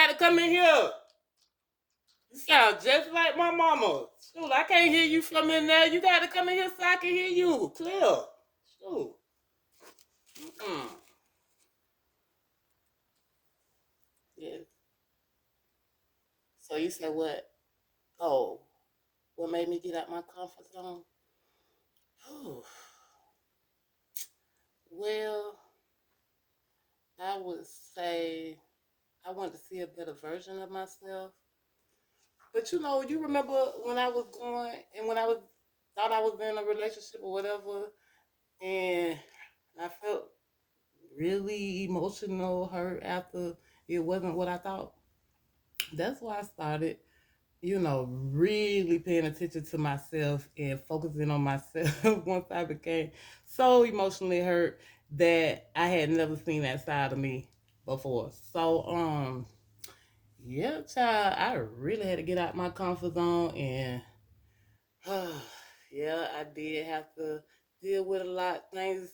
got to come in here. You sound just like my mama. Shoot, I can't hear you from in there. You got to come in here so I can hear you clear. Shoot. Mm-mm. Yeah. So you said what? Oh, what made me get out my comfort zone? Whew. Well, I would say I wanted to see a better version of myself. But you remember when I was going and when I was thought I was in a relationship or whatever, and I felt really emotional hurt after it wasn't what I thought. That's why I started, really paying attention to myself and focusing on myself once I became so emotionally hurt that I had never seen that side of me before. So, yeah, child, I really had to get out my comfort zone and yeah, I did have to deal with a lot of things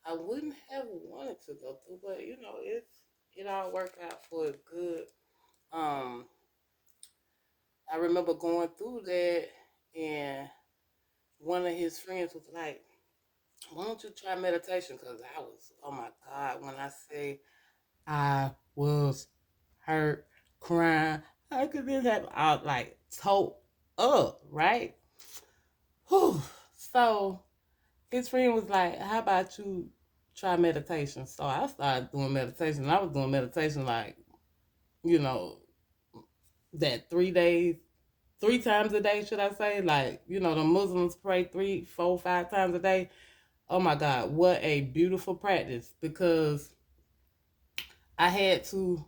I wouldn't have wanted to go through, but it all worked out for good. Um, I remember going through that, and one of his friends was like, "Why don't you try meditation?" Because I was, oh my God, when I say I was hurt, crying, I could just have out like toe up, right? Whew. So his friend was like, "How about you try meditation?" So I started doing meditation. I was doing meditation like, you know, that 3 days, 3 times a day, should I say? Like, the Muslims pray three, four, 5 times a day. Oh my God, what a beautiful practice because I had to,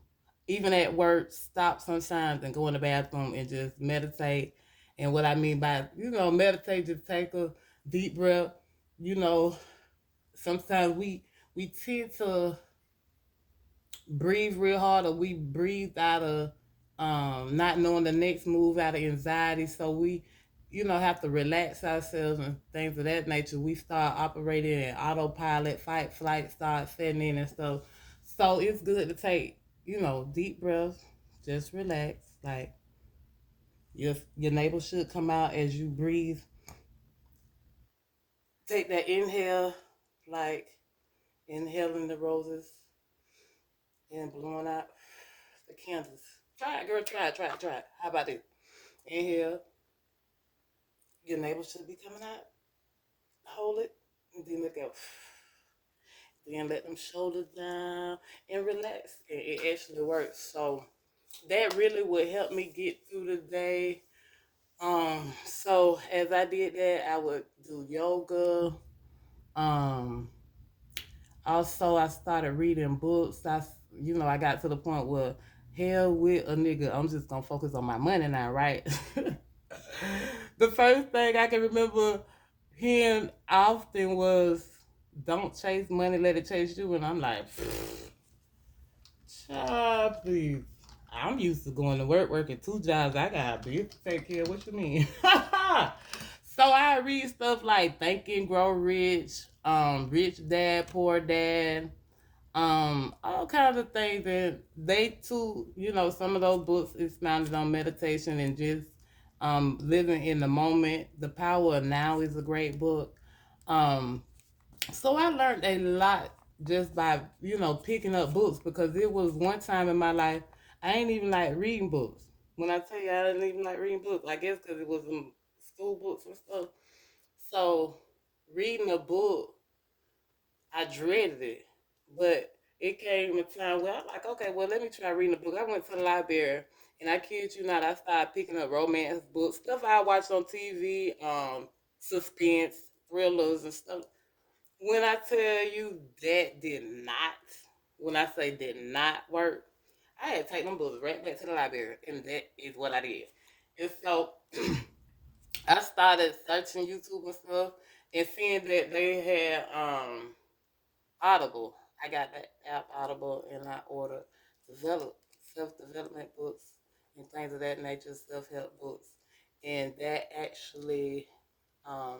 even at work, stop sometimes and go in the bathroom and just meditate. And what I mean by, meditate, just take a deep breath. You know, sometimes we tend to breathe real hard or we breathe out of not knowing the next move out of anxiety. So we, have to relax ourselves and things of that nature. We start operating in autopilot, fight, flight, start setting in and stuff. So it's good to take, deep breaths, just relax. Like your neighbor should come out as you breathe. Take that inhale, like inhaling the roses and blowing out the candles. Try it, girl. Try it. How about it? Inhale. Your neighbor should be coming out. Hold it. And then let go. Then let them shoulders down and relax. And it actually works. So that really would help me get through the day. So as I did that, I would do yoga. Um, Also, I started reading books. I got to the point where, hell with a nigga, I'm just gonna focus on my money now, right? The first thing I can remember hearing often was, "Don't chase money, let it chase you," and I'm like, child, please. I'm used to going to work, working 2 jobs. I got bills to take care of. What you mean? So I read stuff like Think and Grow Rich, Rich Dad, Poor Dad, all kinds of things. And they too, some of those books expounded on meditation and just living in the moment. The Power of Now is a great book. Um, so I learned a lot just by, picking up books because it was one time in my life I ain't even like reading books. When I tell you I didn't even like reading books, I guess because it was school books and stuff. So reading a book, I dreaded it. But it came a time where I'm like, okay, well, let me try reading a book. I went to the library, and I kid you not, I started picking up romance books, stuff I watched on TV, suspense, thrillers, and stuff. When I tell you that did not, when I say did not work, I had to take them books right back to the library, and that is what I did. And so I started searching YouTube and stuff, and seeing that they had Audible. I got that app Audible, and I ordered develop self development books and things of that nature, self help books, and that actually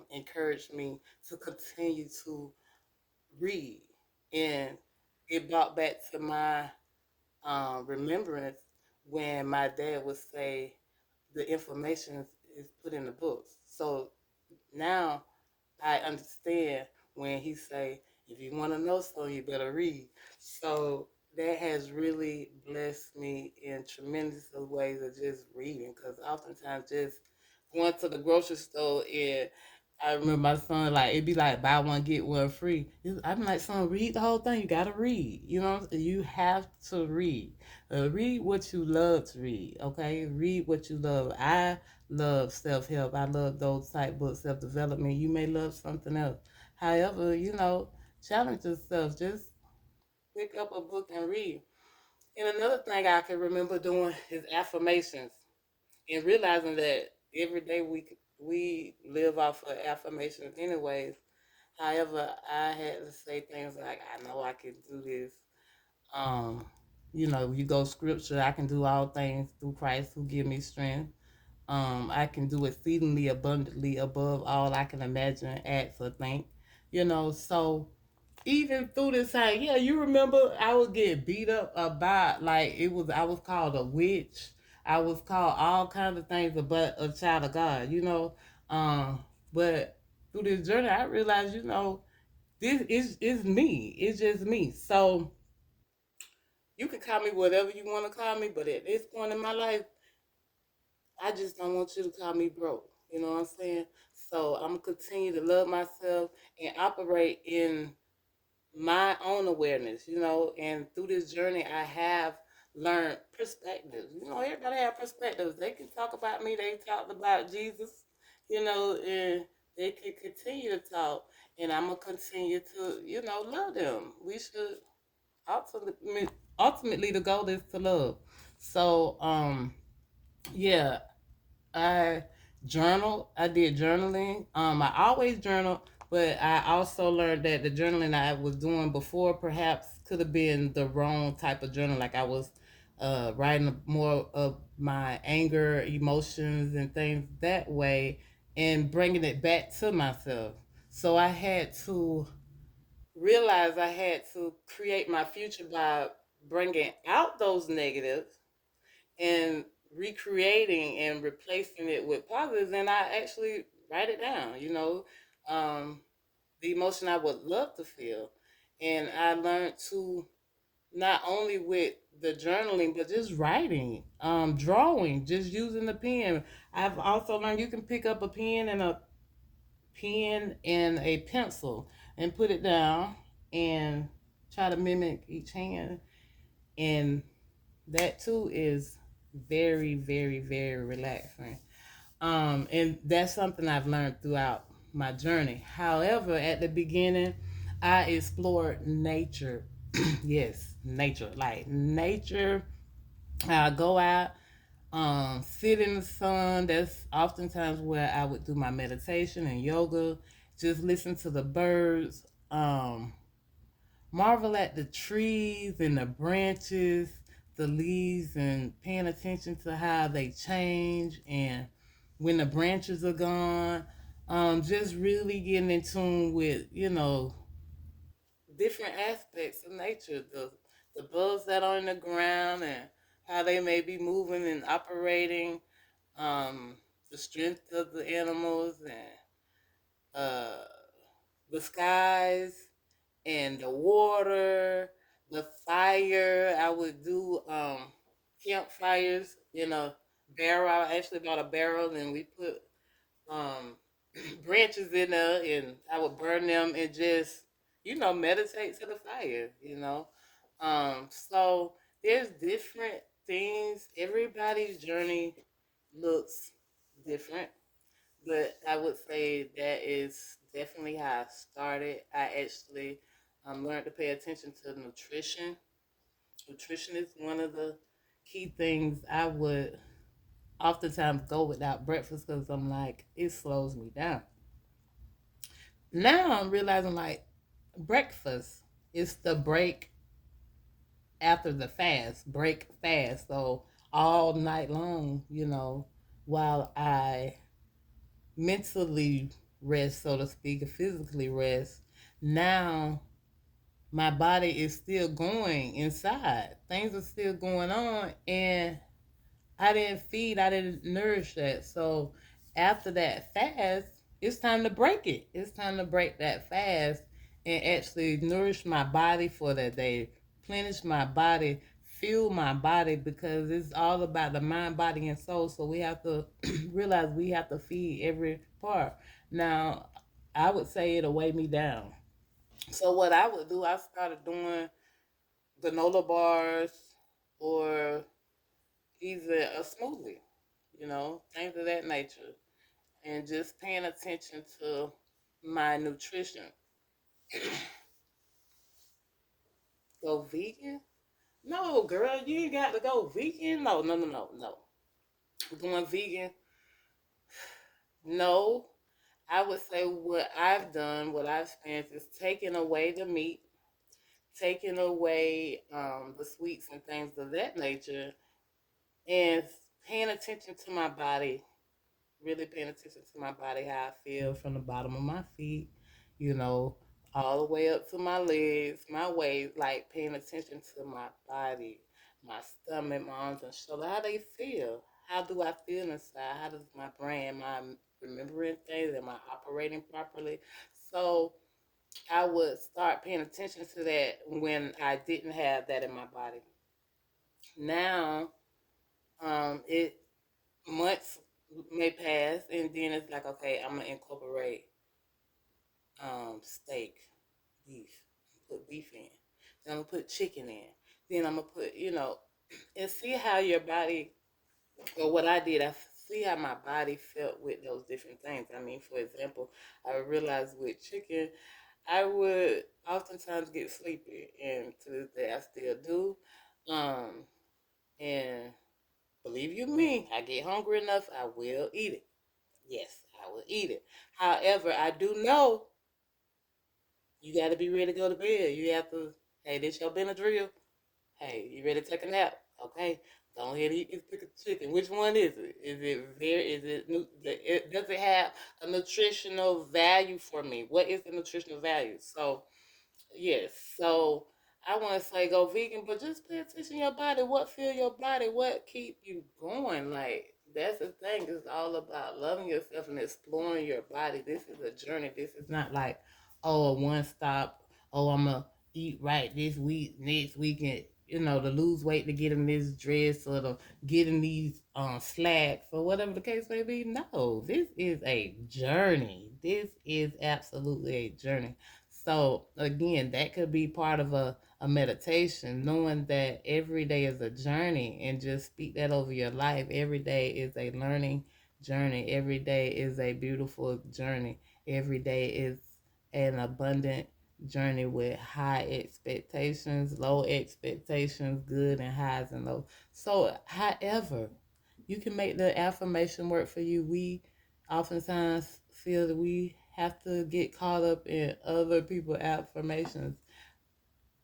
encouraged me to continue to read, and it brought back to my remembrance when my dad would say the information is put in the books. So now I understand when he say, if you want to know something, you better read. So that has really blessed me in tremendous ways of just reading. Because oftentimes just going to the grocery store and I remember my son like it'd be like buy one get one free. I'm like, son, read the whole thing. You gotta read. You know, you have to read. Read what you love to read. Okay, read what you love. I love self help. I love those type books, self development. You may love something else. However, challenge yourself. Just pick up a book and read. And another thing I can remember doing is affirmations and realizing that every day we live off of affirmations anyways. However, I had to say things like, I know I can do this. Um, you go scripture, I can do all things through Christ who give me strength. I can do exceedingly abundantly above all I can imagine, ask, or think. So even through this time, yeah, you remember I would get beat up about like I was called a witch. I was called all kinds of things but a child of God, but through this journey I realized, this is me. It's just me. So you can call me whatever you want to call me, but at this point in my life, I just don't want you to call me broke. You know what I'm saying? So I'm gonna continue to love myself and operate in my own awareness, and through this journey I have learned perspectives. Everybody have perspectives. They can talk about me, they talked about Jesus, and they can continue to talk, and I'm gonna continue to, love them. We should ultimately the goal is to love. So yeah, I journal. I did journaling. I always journal, but I also learned that the journaling I was doing before perhaps could have been the wrong type of journal. Like I was writing more of my anger, emotions, and things that way, and bringing it back to myself. So I had to realize I had to create my future by bringing out those negatives and recreating and replacing it with positives. And I actually write it down, um, the emotion I would love to feel. And I learned to not only with the journaling, but just writing, drawing, just using the pen. I've also learned you can pick up a pen and a pencil and put it down and try to mimic each hand. And that too is very, very, very relaxing. And that's something I've learned throughout my journey. However, at the beginning, I explored nature. Yes, nature. Like nature. I go out, sit in the sun. That's oftentimes where I would do my meditation and yoga. Just listen to the birds. Marvel at the trees and the branches, the leaves, and paying attention to how they change and when the branches are gone. Just really getting in tune with, different aspects of nature, the bugs that are in the ground and how they may be moving and operating, um, the strength of the animals and uh, the skies and the water, the fire. I would do campfires in a barrel. I actually bought a barrel and we put um, branches in there and I would burn them and just, meditate to the fire. So there's different things. Everybody's journey looks different. But I would say that is definitely how I started. I actually learned to pay attention to nutrition. Nutrition is one of the key things. I would oftentimes go without breakfast because I'm like, it slows me down. Now I'm realizing like breakfast is the break after the fast, break fast. So all night long, while I mentally rest, so to speak, or physically rest, now my body is still going inside. Things are still going on, and I didn't feed, I didn't nourish that. So after that fast, it's time to break it. It's time to break that fast and actually nourish my body for that day, replenish my body, fuel my body, because it's all about the mind, body, and soul. So we have to realize we have to feed every part. Now, I would say it'll weigh me down. So what I would do, I started doing granola bars or even a smoothie, things of that nature, and just paying attention to my nutrition. Go vegan? No, girl, you ain't got to go vegan. No, no, no, no, no. Going vegan? No. I would say what I've done, what I've experienced is taking away the meat, taking away the sweets and things of that nature, and paying attention to my body, really paying attention to my body, how I feel from the bottom of my feet, you know, all the way up to my legs, my waist, like paying attention to my body, my stomach, my arms and shoulders, how they feel. How do I feel inside? How does my brain, am I remembering things? Am I operating properly? So I would start paying attention to that when I didn't have that in my body. Now, it months may pass, and then it's like, okay, I'm gonna incorporate steak, beef, put beef in. Then I'm gonna put chicken in. Then I'm gonna put, and see how your body, or what I did. I see how my body felt with those different things. I mean, for example, I realized with chicken, I would oftentimes get sleepy, and to this day I still do. Um, and believe you me, I get hungry enough, I will eat it. Yes, I will eat it. However, I do know you got to be ready to go to bed. You have to, hey, this your Benadryl. Hey, you ready to take a nap? Okay, go ahead and eat this piece of chicken. Which one is it? Does it have a nutritional value for me? What is the nutritional value? So yes. So I want to say go vegan, but just pay attention to your body. What fill your body? What keep you going? Like that's the thing. It's all about loving yourself and exploring your body. This is a journey. This is not like, oh, a one stop. Oh, I'm gonna eat right this week, next weekend. To lose weight, to get in this dress, or to get in these slacks, or whatever the case may be. No, this is a journey. This is absolutely a journey. So again, that could be part of a meditation, knowing that every day is a journey, and just speak that over your life. Every day is a learning journey. Every day is a beautiful journey. Every day is an abundant journey with high expectations, low expectations, good and highs and lows. So however, you can make the affirmation work for you. We oftentimes feel that we have to get caught up in other people's affirmations.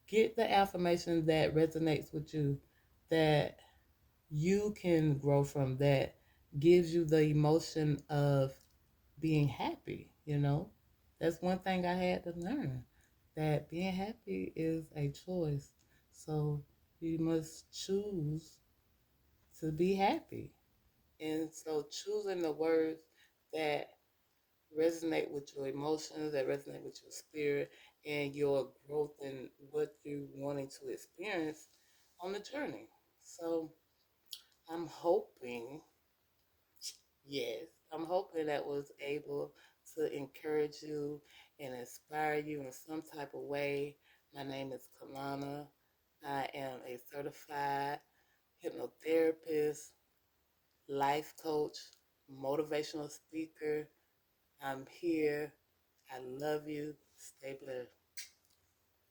Get the affirmation that resonates with you, that you can grow from, that gives you the emotion of being happy. That's one thing I had to learn, that being happy is a choice. So you must choose to be happy. And so choosing the words that resonate with your emotions, that resonate with your spirit and your growth and what you're wanting to experience on the journey. So I'm hoping, yes, I'm hoping that was able to encourage you and inspire you in some type of way. My name is Kalana. I am a certified hypnotherapist, life coach, motivational speaker. I'm here. I love you. Stay blessed.